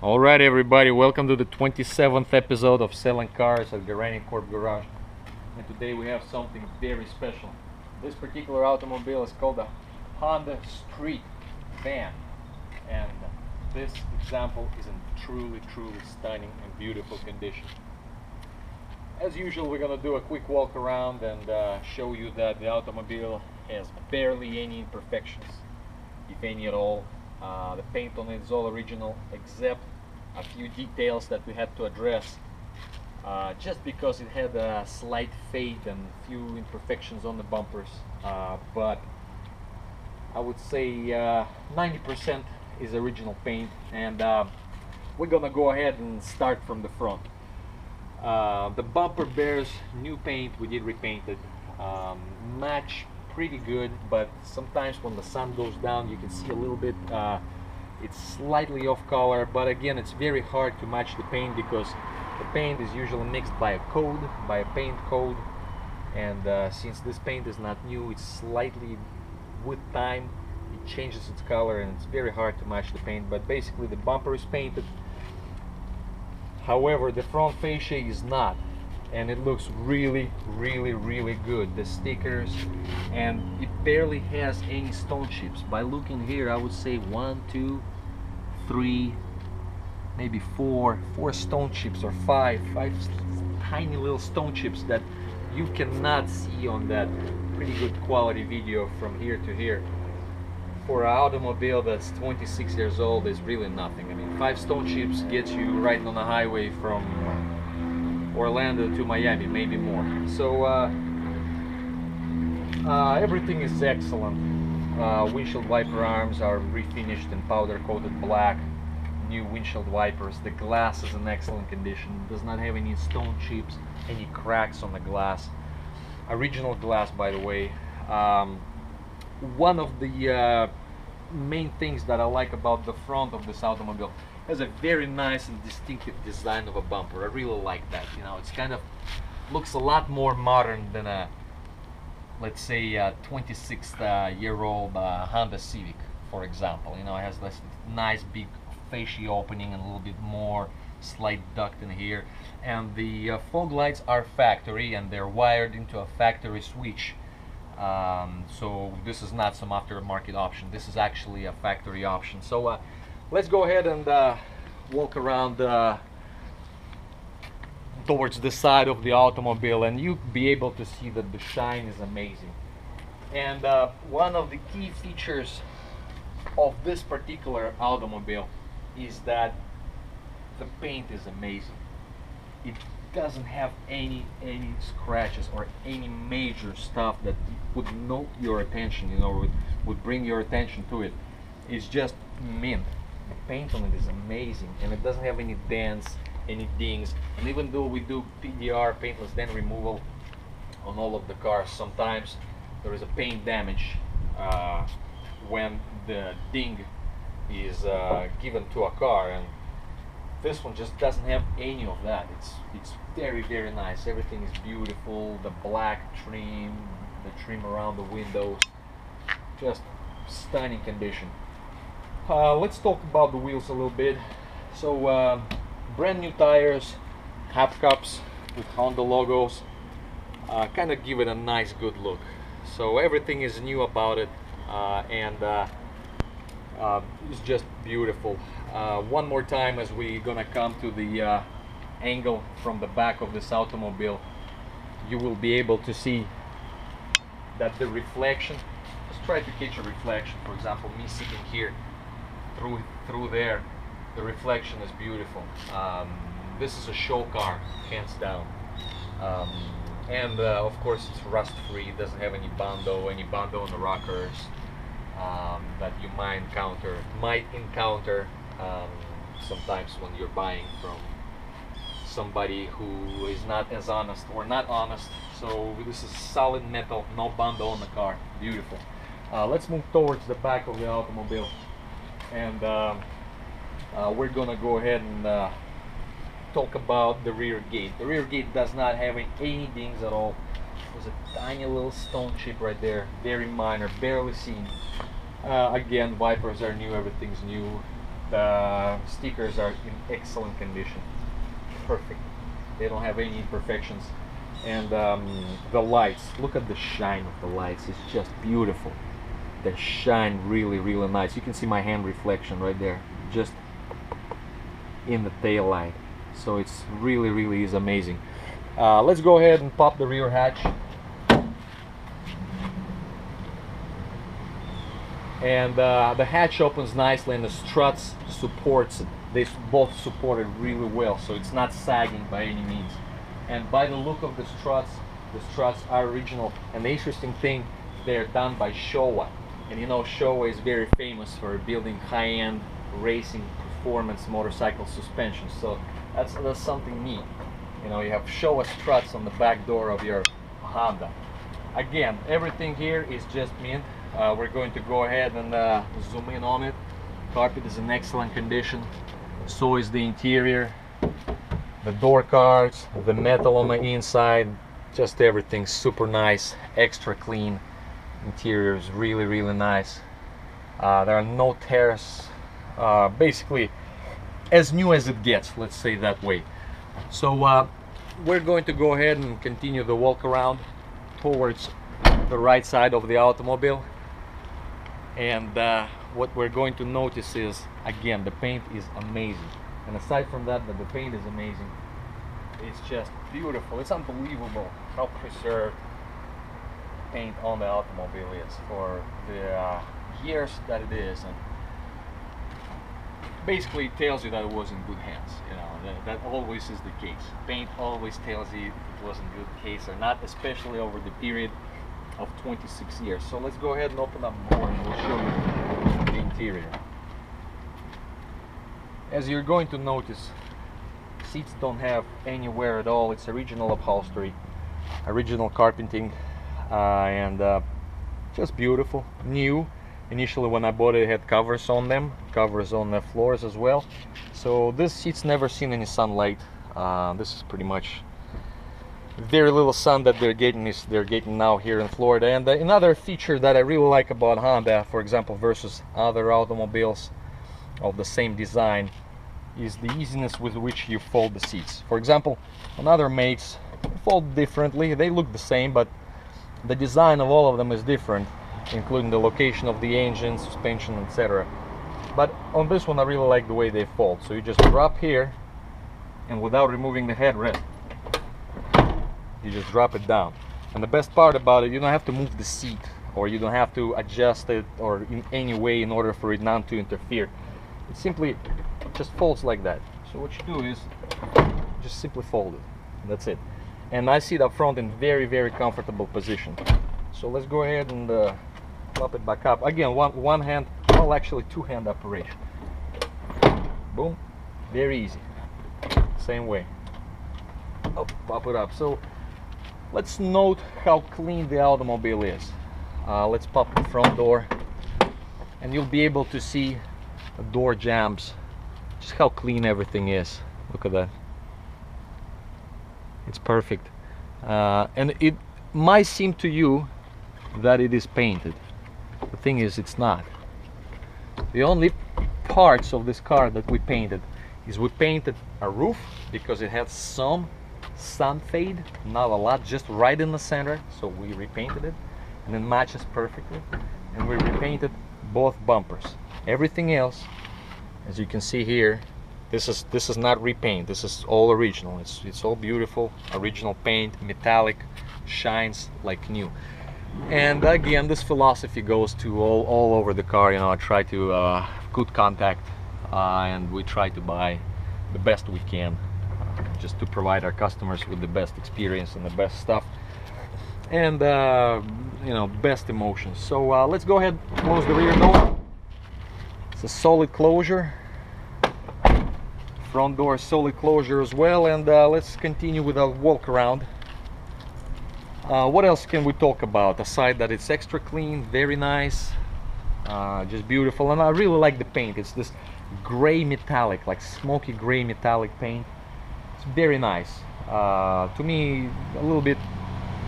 Alright everybody, welcome to the 27th episode of Selling Cars at Garani Corp Garage. And today we have something very special. This particular automobile is called a Honda Street Van. And this example is in truly stunning and beautiful condition. As usual, we're going to do a quick walk around and show you that the automobile has barely any imperfections, if any at all. The paint on it is all original except a few details that we had to address just because it had a slight fade and a few imperfections on the bumpers, but I would say 90% is original paint, and we're gonna go ahead and start from the front. The bumper bears new paint. We did repaint it, match pretty good, but sometimes when the sun goes down you can see a little bit it's slightly off color, but again it's very hard to match the paint because the paint is usually mixed by a paint code, and since this paint is not new, it's slightly, with time it changes its color and it's very hard to match the paint. But basically the bumper is painted, however the front fascia is not, and it looks really good. The stickers, and it barely has any stone chips. By looking here, I would say 1, 2, 3, maybe four stone chips, or five tiny little stone chips that you cannot see on that pretty good quality video from here to here. For an automobile that's 26 years old is really nothing. I mean, 5 stone chips gets you right on the highway from Orlando to Miami, maybe more. So everything is excellent. Windshield wiper arms are refinished and powder coated black. New windshield wipers. The glass is in excellent condition. Does not have any stone chips, any cracks on the glass. Original glass, by the way. One of the main things that I like about the front of this automobile has a very nice and distinctive design of a bumper. I really like that. You know, it's kind of looks a lot more modern than a, let's say, a 26-year-old Honda Civic, for example. You know, it has this nice big fascia opening and a little bit more slight duct in here. And the fog lights are factory, and they're wired into a factory switch. So this is not some aftermarket option. This is actually a factory option. So let's go ahead and walk around towards the side of the automobile, and you'll be able to see that the shine is amazing. And one of the key features of this particular automobile is that the paint is amazing. It doesn't have any scratches or any major stuff that would note your attention, you know, would bring your attention to it. It's just mint. The paint on it is amazing, and it doesn't have any dents, any dings. And even though we do PDR, paintless dent removal, on all of the cars, sometimes there is a paint damage when the ding is given to a car, and this one just doesn't have any of that. It's very nice. Everything is beautiful. The black trim, the trim around the windows, just stunning condition. Let's talk about the wheels a little bit. So brand new tires, hubcaps with Honda logos, kind of give it a nice good look. So everything is new about it, and it's just beautiful. One more time, as we're gonna come to the angle from the back of this automobile, you will be able to see that the reflection, let's try to catch a reflection. For example, me sitting here through there, the reflection is beautiful. This is a show car, hands down. And of course it's rust free. It doesn't have any bondo on the rockers that you might encounter sometimes when you're buying from somebody who is not as honest or not honest. So this is solid metal, no bondo on the car. Beautiful. Let's move towards the back of the automobile, and we're gonna go ahead and talk about the rear gate. The rear gate does not have any dings at all. There's a tiny little stone chip right there, very minor, barely seen. Again, wipers are new, everything's new. The stickers are in excellent condition, perfect. They don't have any imperfections. And the lights, look at the shine of the lights, it's just beautiful. They shine really, really nice. You can see my hand reflection right there, just in the tail light. So it's really, really is amazing. Let's go ahead and pop the rear hatch. And the hatch opens nicely, and the struts supports it. They both support it really well, so it's not sagging by any means. And by the look of the struts are original. And the interesting thing, they're done by Showa. And you know, Showa is very famous for building high-end racing performance motorcycle suspension. So that's something neat. You know, you have Showa struts on the back door of your Honda. Again, everything here is just mint. We're going to go ahead and zoom in on it. Carpet is in excellent condition. So is the interior. The door cards, the metal on the inside, just everything super nice, extra clean. Interior is really, really nice. There are no tears. Basically, as new as it gets, let's say that way. So we're going to go ahead and continue the walk around towards the right side of the automobile. And what we're going to notice is, again, the paint is amazing. And aside from that, the paint is amazing. It's just beautiful. It's unbelievable how preserved paint on the automobile is for the years that it is. And basically it tells you that it was in good hands. You know, that always is the case. Paint always tells you if it was in good case or not, especially over the period of 26 years. So let's go ahead and open up more and we'll show you the interior. As you're going to notice, seats don't have any wear at all. It's original upholstery, original carpeting, and just beautiful, new. Initially when I bought it, it had covers on them, covers on the floors as well. So this seat's never seen any sunlight. This is pretty much very little sun that they're getting now here in Florida. And another feature that I really like about Honda, for example, versus other automobiles of the same design, is the easiness with which you fold the seats. For example, on other makes fold differently. They look the same, but the design of all of them is different, including the location of the engine, suspension, etc. But on this one I really like the way they fold. So you just drop here, and without removing the headrest, you just drop it down. And the best part about it, you don't have to move the seat, or you don't have to adjust it or in any way in order for it not to interfere. It simply just folds like that. So what you do is just simply fold it. That's it. And I sit up front in very, very comfortable position. So let's go ahead and flop it back up. Again, one hand, well, actually two-hand operation. Boom, very easy. Same way. Oh, pop it up. So let's note how clean the automobile is. Let's pop the front door, and you'll be able to see the door jambs, just how clean everything is. Look at that. It's perfect. And it might seem to you that it is painted. The thing is, it's not. The only parts of this car that we painted is we painted a roof because it had some sun fade, not a lot, just right in the center, so we repainted it, and it matches perfectly. And we repainted both bumpers. Everything else, as you can see here, this is not repaint. This is all original. It's all beautiful, original paint, metallic, shines like new. And again, this philosophy goes to all over the car. You know, I try to good contact, and we try to buy the best we can, just to provide our customers with the best experience and the best stuff, and you know, best emotions. So let's go ahead and close the rear door. It's a solid closure. Front door solid closure as well. And let's continue with our walk around. What else can we talk about aside that it's extra clean, very nice, just beautiful. And I really like the paint. It's this gray metallic, like smoky gray metallic paint. It's very nice. To me,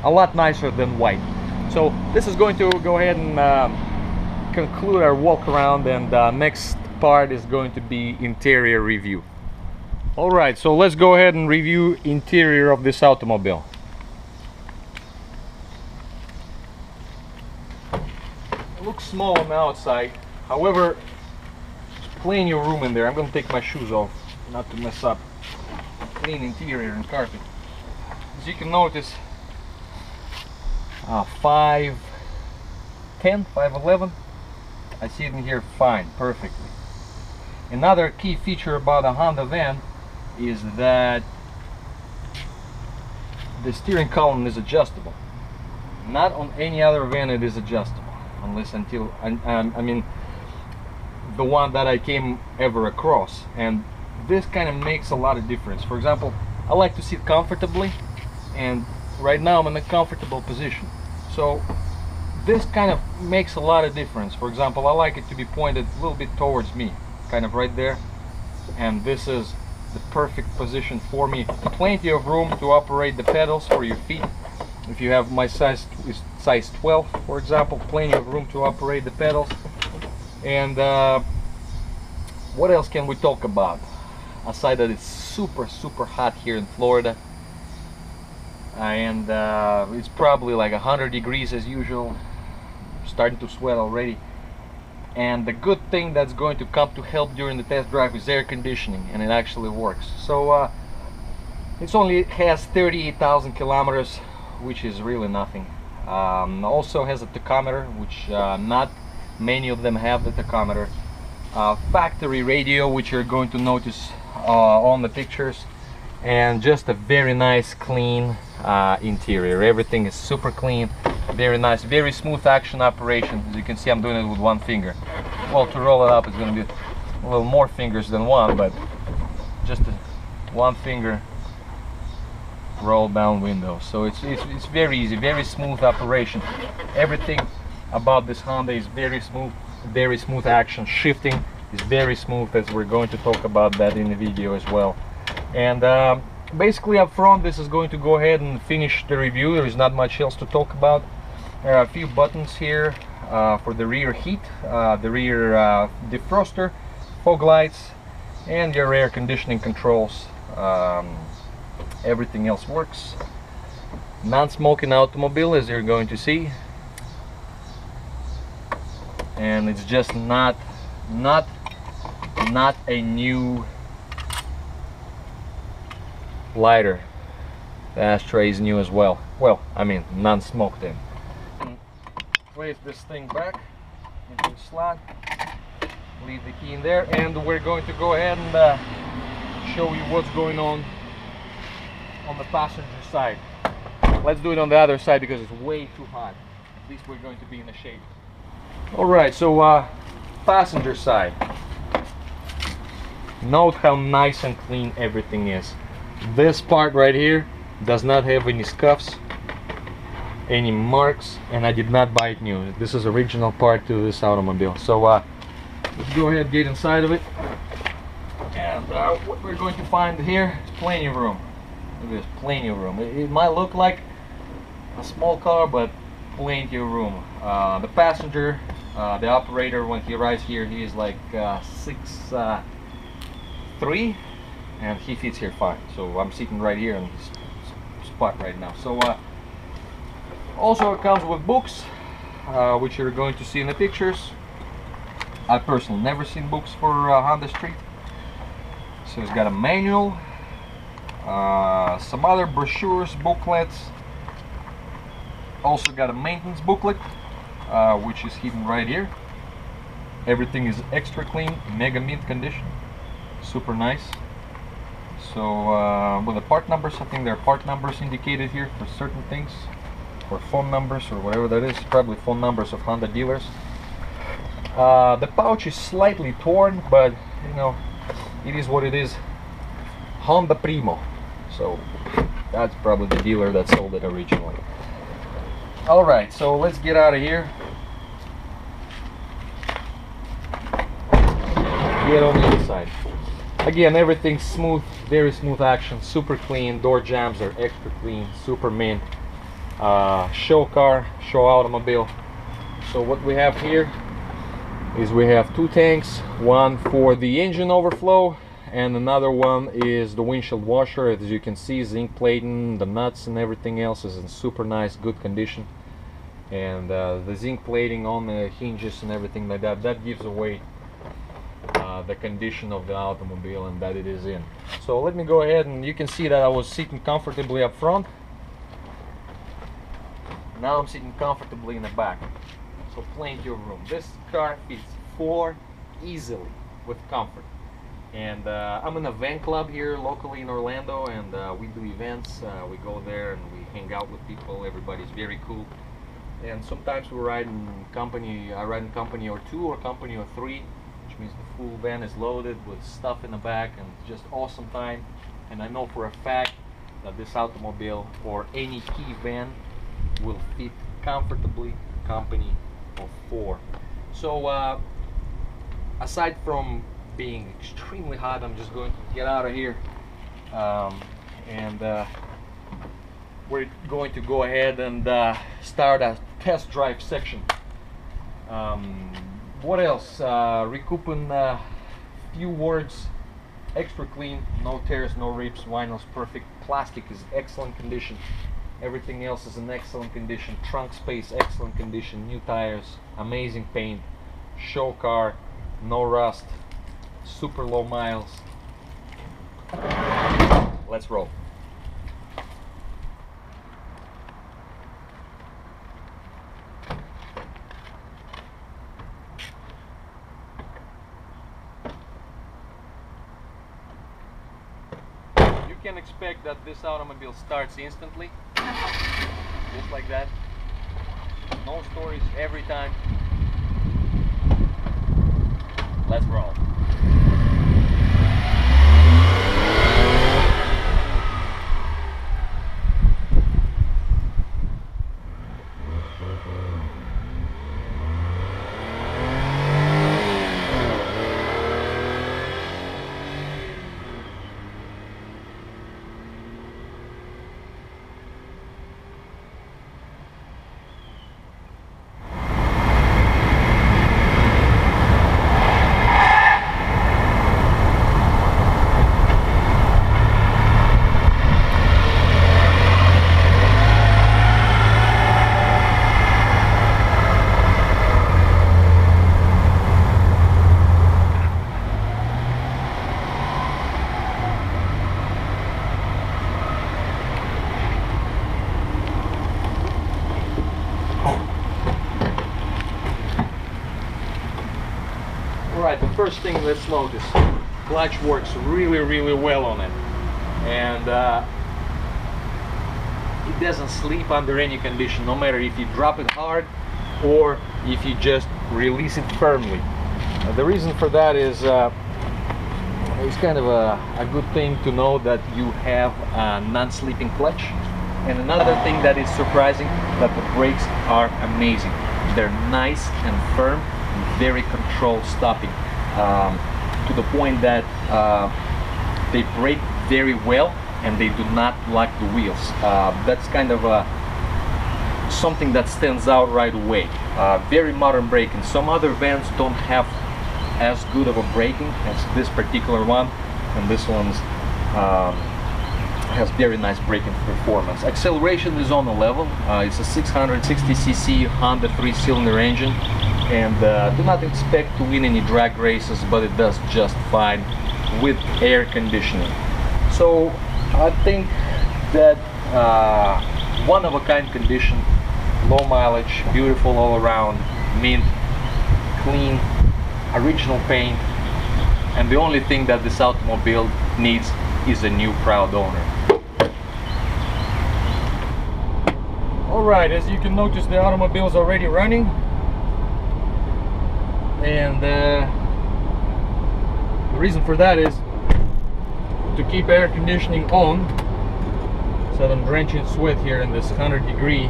a lot nicer than white. So this is going to go ahead and conclude our walk around, and next part is going to be interior review. Alright, so let's go ahead and review interior of this automobile. It looks small on the outside, however, there's plenty of room in there. I'm going to take my shoes off, not to mess up clean interior and carpet. As you can notice, 5'10", 5'11". I see it in here fine, perfectly. Another key feature about a Honda van is that the steering column is adjustable. Not on any other van it is adjustable, unless until I mean the one that I came ever across, and this kind of makes a lot of difference. For example, I like to sit comfortably, and right now I'm in a comfortable position, so this kind of makes a lot of difference. For example, I like it to be pointed a little bit towards me, kind of right there, and this is the perfect position for me. Plenty of room to operate the pedals for your feet. If you have my size is size 12, for example, plenty of room to operate the pedals. And what else can we talk about? Aside that it's super hot here in Florida, and it's probably like 100 degrees as usual. Starting to sweat already. And the good thing that's going to come to help during the test drive is air conditioning, and it actually works. So it only has 38,000 kilometers, which is really nothing. Also has a tachometer, which not many of them have the tachometer. Factory radio, which you're going to notice on the pictures, and just a very nice clean interior. Everything is super clean, very nice, very smooth action operation. As you can see, I'm doing it with one finger. Well, to roll it up it's going to be a little more fingers than one, but just one finger roll down window. So it's very easy, very smooth operation. Everything about this Honda is very smooth action. Shifting is very smooth, as we're going to talk about that in the video as well. And basically up front, this is going to go ahead and finish the review. There is not much else to talk about. There are a few buttons here for the rear heat, the rear defroster, fog lights, and your air conditioning controls. Everything else works. Non-smoking automobile, as you're going to see, and it's just not a new lighter. The ashtray is new as well. Well, I mean non-smoked in. Place this thing back into the slot, leave the key in there, and we're going to go ahead and show you what's going on the passenger side. Let's do it on the other side because it's way too hot. At least we're going to be in the shade. Alright, so passenger side. Note how nice and clean everything is. This part right here does not have any scuffs, any marks, and I did not buy it new. This is original part to this automobile. So let's go ahead and get inside of it, and what we're going to find here is plenty of room. There's plenty of room. It might look like a small car, but plenty of room. The passenger, the operator, when he arrives here, he is like 6'3", and he fits here fine. So I'm sitting right here in this spot right now. So also it comes with books, which you're going to see in the pictures. I personally never seen books for Honda Street. So it's got a manual, some other brochures, booklets. Also got a maintenance booklet, which is hidden right here. Everything is extra clean, mega mint condition, super nice. So with the part numbers, I think there are part numbers indicated here for certain things, or phone numbers or whatever that is, probably phone numbers of Honda dealers. The pouch is slightly torn, but you know, it is what it is. Honda Primo, so that's probably the dealer that sold it originally. Alright, so let's get out of here. Get on the inside. Again, everything's smooth, very smooth action, super clean. Door jambs are extra clean, super mint. Show car, show automobile. So what we have here is we have two tanks, one for the engine overflow and another one is the windshield washer. As you can see, zinc plating, the nuts and everything else is in super nice, good condition. And the zinc plating on the hinges and everything like that, that gives away the condition of the automobile and that it is in. So let me go ahead, and you can see that I was sitting comfortably up front. Now I'm sitting comfortably in the back, so plenty of room. This car fits 4 easily with comfort. And I'm in a van club here locally in Orlando, and we do events. We go there and we hang out with people. Everybody's very cool. And sometimes we ride in company. I ride in company or 2 or company or 3, which means the full van is loaded with stuff in the back, and just awesome time. And I know for a fact that this automobile or any key van will fit comfortably company of 4. So aside from being extremely hot, I'm just going to get out of here, and we're going to go ahead and start a test drive section. What else? Recouping a few words. Extra clean, no tears, no rips, vinyl's perfect, plastic is excellent condition, everything else is in excellent condition, trunk space excellent condition, new tires, amazing paint, show car, no rust, super low miles. Let's roll. You can expect that this automobile starts instantly, just like that. No stories every time. Let's roll. Alright, the first thing, let's notice, clutch works really well on it, and it doesn't sleep under any condition, no matter if you drop it hard or if you just release it firmly. The reason for that is it's kind of a good thing to know that you have a non-sleeping clutch. And another thing that is surprising, that the brakes are amazing. They're nice and firm, very controlled stopping, to the point that they brake very well and they do not lock the wheels. That's kind of something that stands out right away. Very modern braking. Some other vans don't have as good of a braking as this particular one, and this one's has very nice braking performance. Acceleration is on the level. It's a 660cc Honda 3-cylinder engine, and do not expect to win any drag races, but it does just fine with air conditioning. So I think that one of a kind condition, low mileage, beautiful all around, mint, clean, original paint, and the only thing that this automobile needs is a new proud owner. Alright, as you can notice, the automobile is already running, and the reason for that is to keep air conditioning on, so I'm drenching sweat here in this 100-degree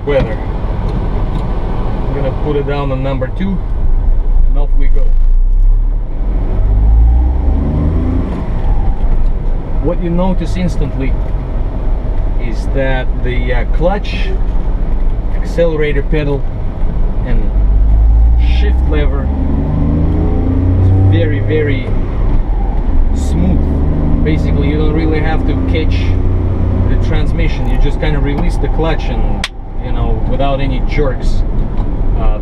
weather. I'm gonna put it down on number 2, and off we go. What you notice instantly is that the clutch, accelerator pedal, and shift lever very, very smooth. Basically, you don't really have to catch the transmission. You just kind of release the clutch, and you know, without any jerks,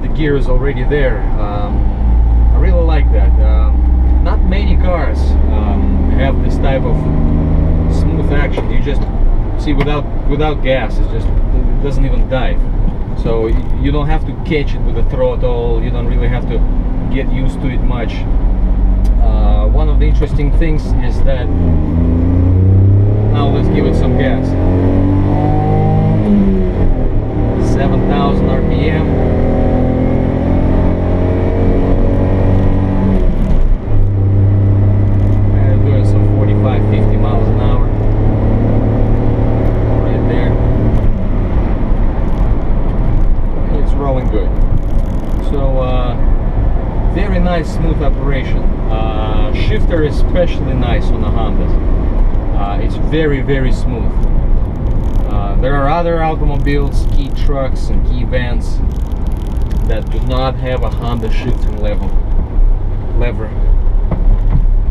the gear is already there. I really like that. Not many cars have this type of smooth action. You just see, without gas, it doesn't even dive. So you don't have to catch it with the throttle. You don't really have to get used to it much. One of the interesting things is that, now let's give it some gas. 7,000 RPM. And doing some 45, 50 miles an hour. Right there. It's rolling good. So, very nice, smooth operation. Shifter is especially nice on the Hondas. It's very, very smooth. There are other automobiles, key trucks and key vans, that do not have a Honda shifting lever,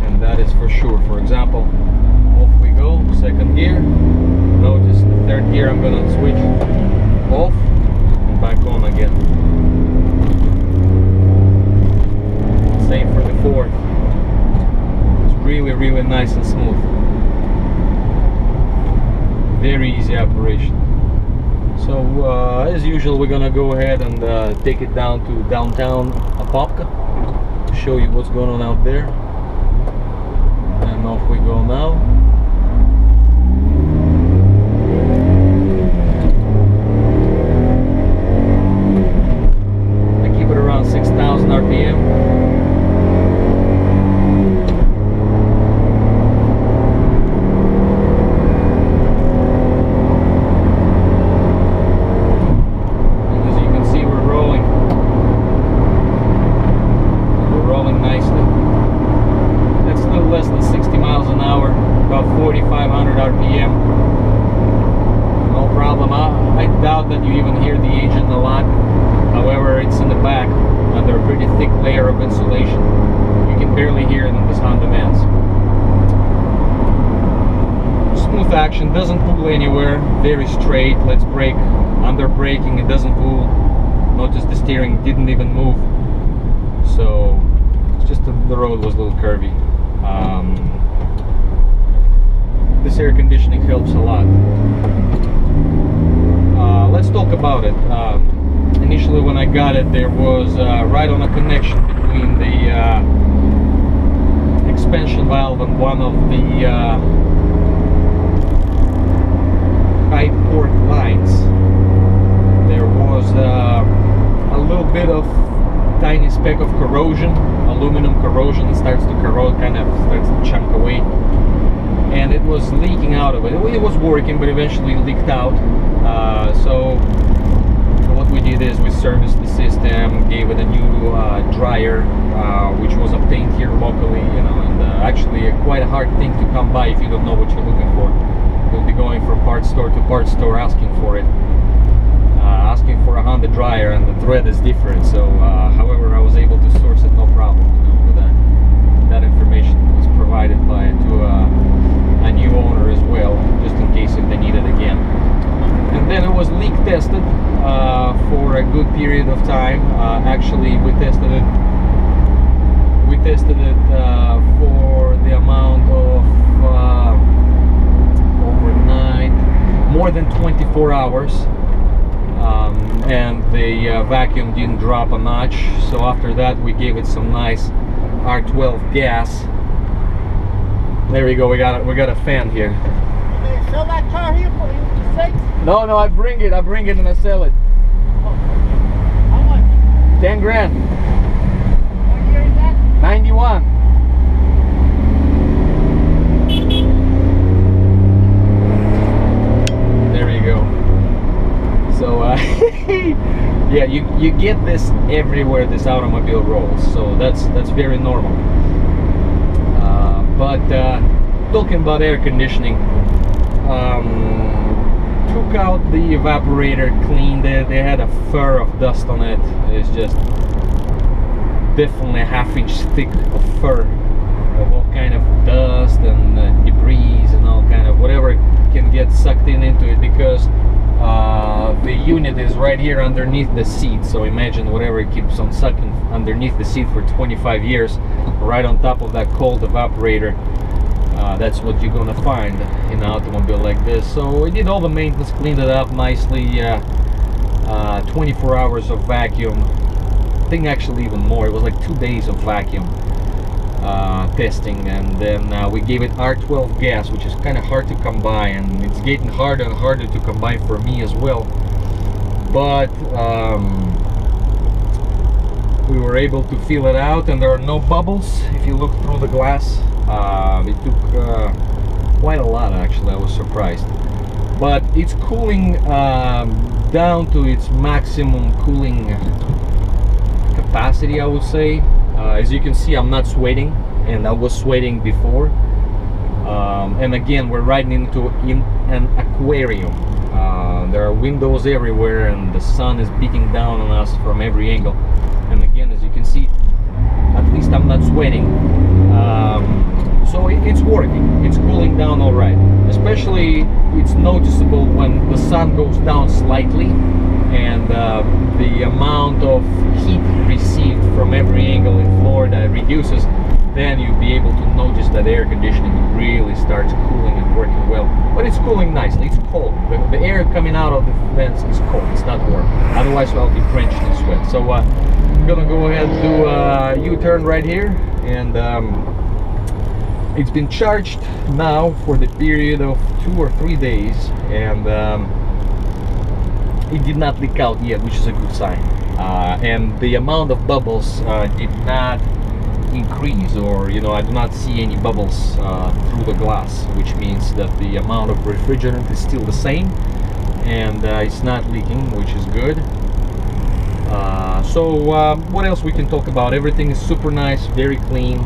and that is for sure. For example, off we go, second gear. Notice the third gear I'm gonna switch off and back on again. Same for the fourth. It's really, really nice and smooth. Very easy operation. So as usual, we're gonna go ahead and take it down to downtown Apopka to show you what's going on out there. And off we go now. I keep it around 6,000 RPM. Less than 60 miles an hour, about 4,500 RPM. No problem. I doubt that you even hear the engine a lot. However, it's in the back under a pretty thick layer of insulation. You can barely hear it in this Honda vans. Smooth action, doesn't pull anywhere, very straight. Let's brake. Under braking, it doesn't pull. Notice the steering didn't even move. So it's just the road was a little curvy. This air conditioning helps a lot. Let's talk about it. Initially, when I got it, there was right on a connection between the expansion valve and one of the high port lines. There was a little bit of tiny speck of corrosion, aluminum corrosion. It starts to corrode, kind of starts to chunk away, and it was leaking out of it. It was working, but eventually leaked out. So what we did is we serviced the system, gave it a new dryer, which was obtained here locally, you know, and actually quite a hard thing to come by if you don't know what you're looking for. You'll be going from part store to part store asking for it. Asking for a Honda dryer, and the thread is different. So however, I was able to source it no problem, you know, with that information was provided to a new owner as well, just in case if they need it again. And then it was leak tested for a good period of time. Actually, we tested it for the amount of overnight, more than 24 hours. And the vacuum didn't drop a notch. So after that, we gave it some nice R12 gas. There we go. We got a fan here. They sell that car here for you? 6? No, I bring it and I sell it. Oh. How much? 10 grand. What year is that? 91. There you go. So yeah, you get this everywhere this automobile rolls, so that's very normal. But talking about air conditioning, took out the evaporator, cleaned it. They had a fur of dust on it. It's just definitely a half-inch thick of fur, of all kind of dust and debris and all kind of whatever can get sucked into it, because the unit is right here underneath the seat. So imagine whatever it keeps on sucking underneath the seat for 25 years, right on top of that cold evaporator. That's what you're gonna find in an automobile like this. So I did all the maintenance, cleaned it up nicely. 24 hours of vacuum. I think actually even more. It was like 2 days of vacuum testing, and then we gave it R12 gas, which is kind of hard to come by, and it's getting harder and harder to come by for me as well. But we were able to feel it out, and there are no bubbles if you look through the glass. It took quite a lot, actually. I was surprised, but it's cooling down to its maximum cooling capacity, I would say. As you can see, I'm not sweating, and I was sweating before. And again, we're right into an aquarium. There are windows everywhere, and the sun is beating down on us from every angle. And again, as you can see, at least I'm not sweating. So it's working. It's cooling down all right. Especially, it's noticeable when the sun goes down slightly, and the amount of heat received from every angle in Florida reduces. Then you'll be able to notice that air conditioning really starts cooling and working well. But it's cooling nicely. It's cold. The air coming out of the vents is cold. It's not warm. Otherwise, I'll be drenched in sweat. So I'm gonna go ahead and do a U-turn right here, and it's been charged now for the period of 2 or 3 days, and it did not leak out yet, which is a good sign. And the amount of bubbles did not increase, or I do not see any bubbles through the glass, which means that the amount of refrigerant is still the same, and it's not leaking, which is good. So what else we can talk about? Everything is super nice, very clean,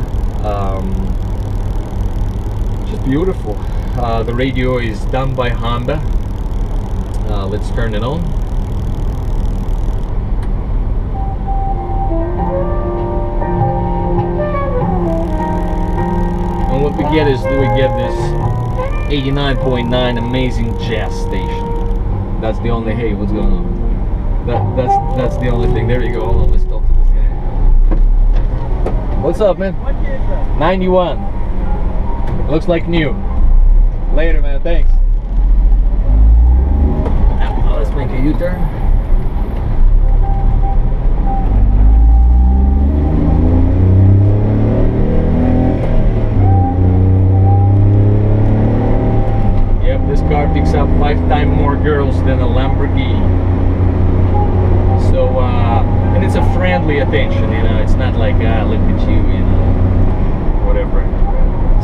just beautiful. The radio is done by Honda. Let's turn it on. And what we get is this 89.9 amazing jazz station. That's the only, hey, what's going on? That's the only thing. There you go. Hold on, let's talk to this guy. What's up, man? What year is that? 91. Looks like new. Later, man. Thanks. Now, let's make a U-turn. Yep, this car picks up 5 times more girls than a Lamborghini. So, and it's a friendly attention, it's not like, look at you, whatever.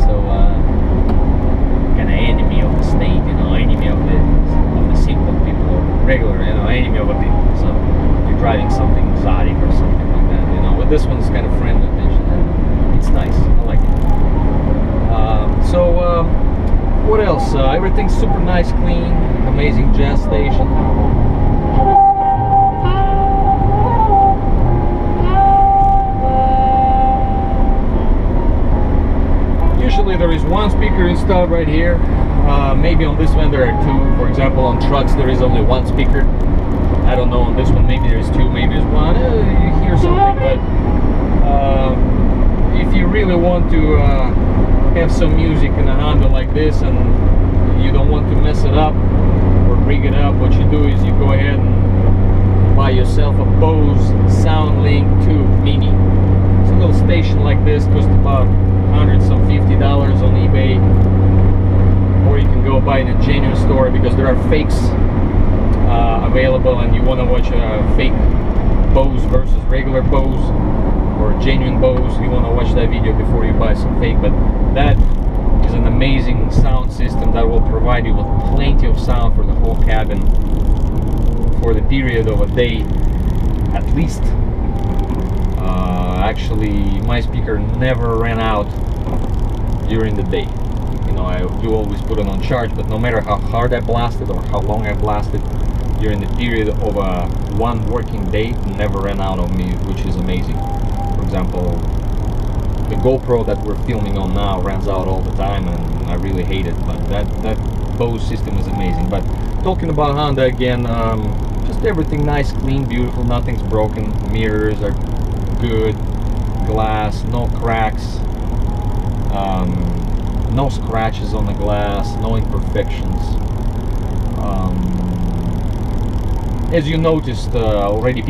So, kind of enemy of the state, enemy of the simple people, or regular, enemy of the people. So, if you're driving something exotic or something like that, but this one's kind of friendly attention. It's nice, I like it. So, what else? Everything's super nice, clean, amazing jazz station. Usually there is 1 speaker installed right here. Maybe on this one there are 2. For example, on trucks there is only 1 speaker. I don't know, on this one maybe there's 2, maybe there's 1. You hear something, but if you really want to have some music in a Honda like this, and you don't want to mess it up or rig it up, what you do is you go ahead and buy yourself a Bose SoundLink 2 Mini. It's a little station like this, costs about $150 on eBay, or you can go buy it in a genuine store, because there are fakes available, and you want to watch a fake Bose versus regular Bose, or genuine Bose. You want to watch that video before you buy some fake. But that is an amazing sound system that will provide you with plenty of sound for the whole cabin for the period of a day at least. Actually, my speaker never ran out during the day. I do always put it on charge, but no matter how hard I blasted or how long I blasted, during the period of one working day, it never ran out on me, which is amazing. For example, the GoPro that we're filming on now runs out all the time, and I really hate it. But that Bose system is amazing. But talking about Honda again, just everything nice, clean, beautiful. Nothing's broken. Mirrors are good. Glass, no cracks. No scratches on the glass. No imperfections. As you noticed, already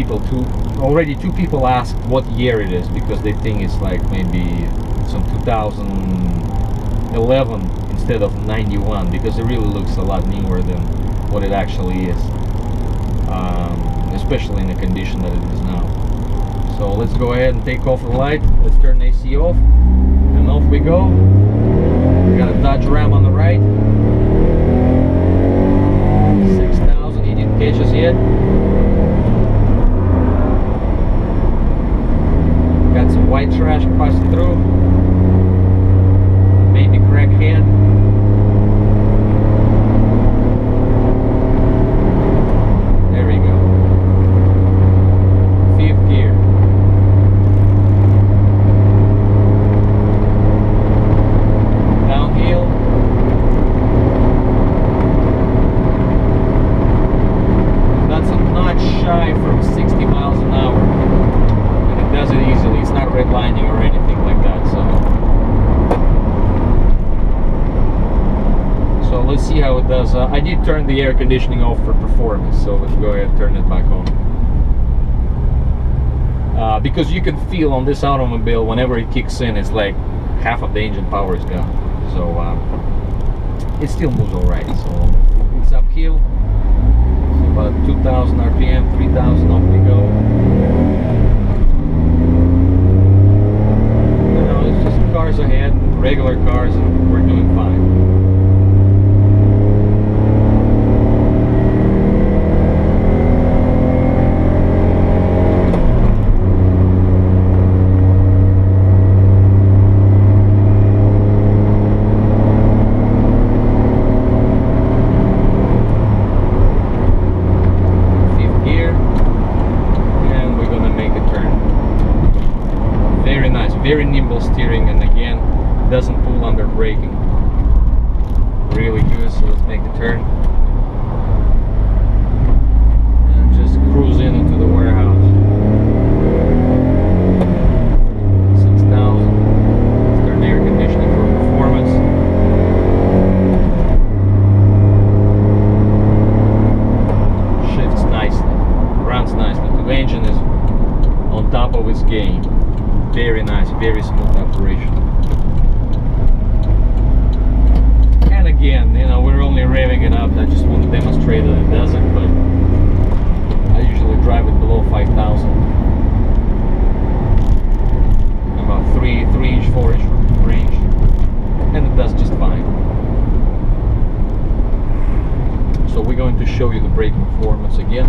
two people asked what year it is, because they think it's like maybe some 2011 instead of 91, because it really looks a lot newer than what it actually is, especially in the condition that it is now. So let's go ahead and take off the light. Let's turn the AC off, and off we go. We got a Dodge Ram on the right. 6,000, he didn't catch us yet. Got some white trash passing through. Maybe crackhead. There we go. 5th gear. Downhill. That's a notch shy from 60 miles an hour. And it does it easily. It's not redlining or anything like that. So let's see how it does. I did turn the air conditioning off for performance, so let's go ahead and turn it back on. Because you can feel on this automobile, whenever it kicks in, it's like half of the engine power is gone. So it still moves alright. So it's uphill. So about 2,000 RPM, 3,000, off we go. You know, it's just cars ahead, regular cars, and we're doing fine. Very nimble steering, and again, doesn't pull under braking. Really good. So let's make the turn and just cruise into the warehouse. 6,000. Let's turn the air conditioning for performance. Shifts nicely, runs nicely. The engine is on top of its game. Very nice, very smooth operation. And again, you know, we're only revving it up. I just want to demonstrate that it doesn't, but I usually drive it below 5,000. About 3-ish, 4-ish range. And it does just fine. So we're going to show you the braking performance again.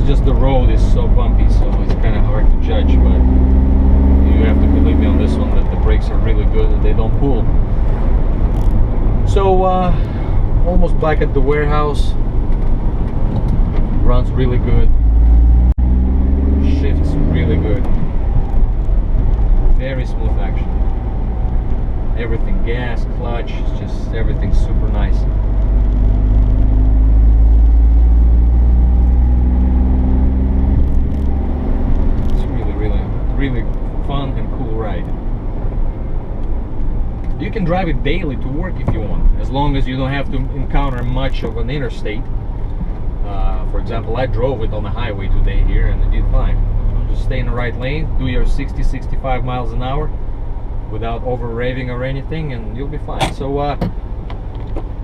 Just the road is so bumpy, so it's kind of hard to judge, but you have to believe me on this one that the brakes are really good and they don't pull. So almost back at the warehouse. Runs really good, shifts really good, very smooth action, everything, gas, clutch, it's just everything super nice. Really fun and cool ride. You can drive it daily to work if you want, as long as you don't have to encounter much of an interstate. For example, I drove it on the highway today here and it did fine. So just stay in the right lane, do your 60-65 miles an hour without over raving or anything, and you'll be fine. So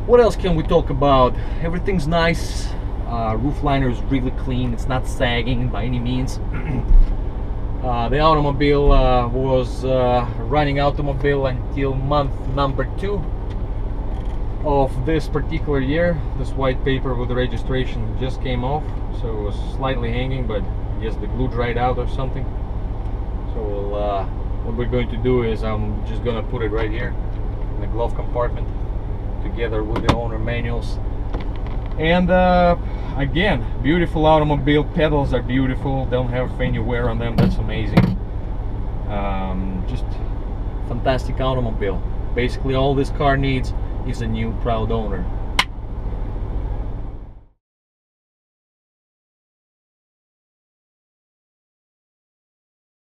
what else can we talk about? Everything's nice, Roof liner is really clean, it's not sagging by any means. The automobile was running automobile until month number 2 of this particular year. This white paper with the registration just came off, so it was slightly hanging, but I guess the glue dried out or something. So what we're going to do is I'm just gonna put it right here in the glove compartment together with the owner manuals. And again, beautiful automobile. Pedals are beautiful, don't have any wear on them. That's amazing. Just fantastic automobile. Basically all this car needs is a new proud owner.